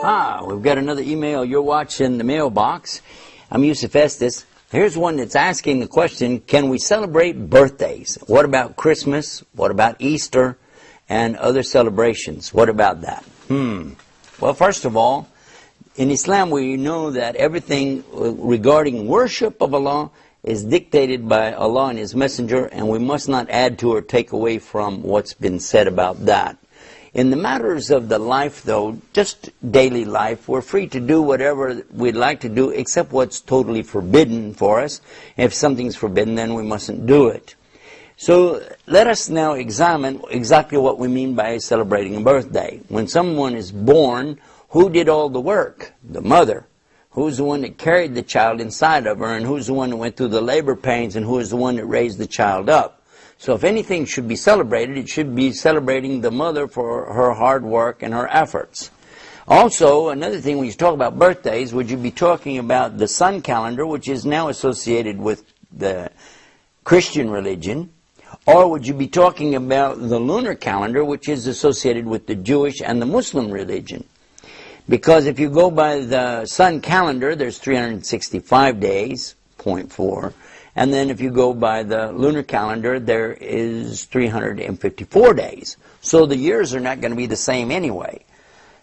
We've got another email. You're watching the mailbox. I'm Yusuf Estes. Here's one that's asking the question, can we celebrate birthdays? What about Christmas? What about Easter? And other celebrations? What about that? Well, first of all, in Islam we know that everything regarding worship of Allah is dictated by Allah and His Messenger, and we must not add to or take away from what's been said about that. In the matters of the life, though, just daily life, we're free to do whatever we'd like to do except what's totally forbidden for us. If something's forbidden, then we mustn't do it. So let us now examine exactly what we mean by celebrating a birthday. When someone is born, who did all the work? The mother. Who's the one that carried the child inside of her, and who's the one that went through the labor pains, and who is the one that raised the child up? So if anything should be celebrated, it should be celebrating the mother for her hard work and her efforts. Also, another thing, when you talk about birthdays, would you be talking about the sun calendar, which is now associated with the Christian religion, or would you be talking about the lunar calendar, which is associated with the Jewish and the Muslim religion? Because if you go by the sun calendar, there's 365 days, 0.4. And then if you go by the lunar calendar, there is 354 days. So the years are not going to be the same anyway.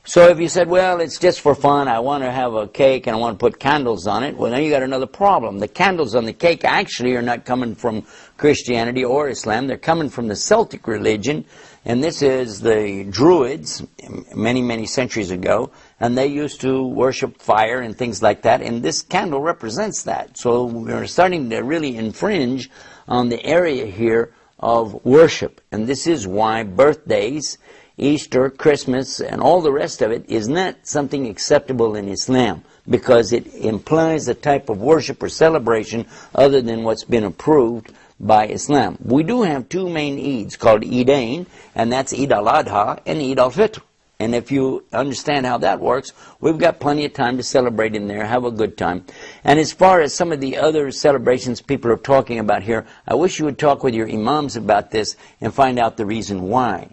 So if you said, well, it's just for fun, I want to have a cake and I want to put candles on it, well, then you got another problem. The candles on the cake actually are not coming from Christianity or Islam. They're coming from the Celtic religion, and this is the Druids, many, many centuries ago, and they used to worship fire and things like that, and this candle represents that. So we're starting to really infringe on the area here of worship, and this is why birthdays, Easter, Christmas, and all the rest of it is not something acceptable in Islam, because it implies a type of worship or celebration other than what's been approved by Islam. We do have two main Eids called Eidain, and that's Eid al-Adha and Eid al-Fitr. And if you understand how that works, we've got plenty of time to celebrate in there, have a good time. And as far as some of the other celebrations people are talking about here, I wish you would talk with your imams about this and find out the reason why.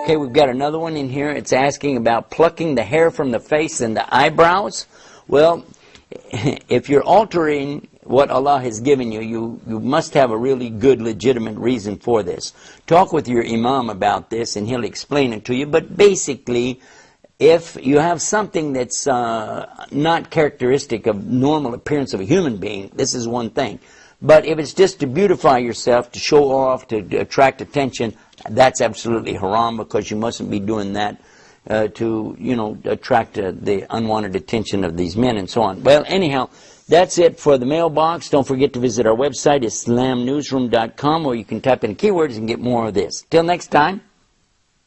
Okay, we've got another one in here. It's asking about plucking the hair from the face and the eyebrows. Well, if you're altering what Allah has given you, you must have a really good, legitimate reason for this. Talk with your imam about this and he'll explain it to you. But basically, if you have something that's not characteristic of normal appearance of a human being, this is one thing. But if it's just to beautify yourself, to show off, to attract attention, that's absolutely haram, because you mustn't be doing that to, attract the unwanted attention of these men and so on. Well, anyhow, that's it for the mailbox. Don't forget to visit our website, islamnewsroom.com, or you can type in keywords and get more of this. Till next time,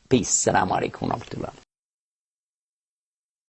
peace. Assalamu alaikum wa rahmatullah.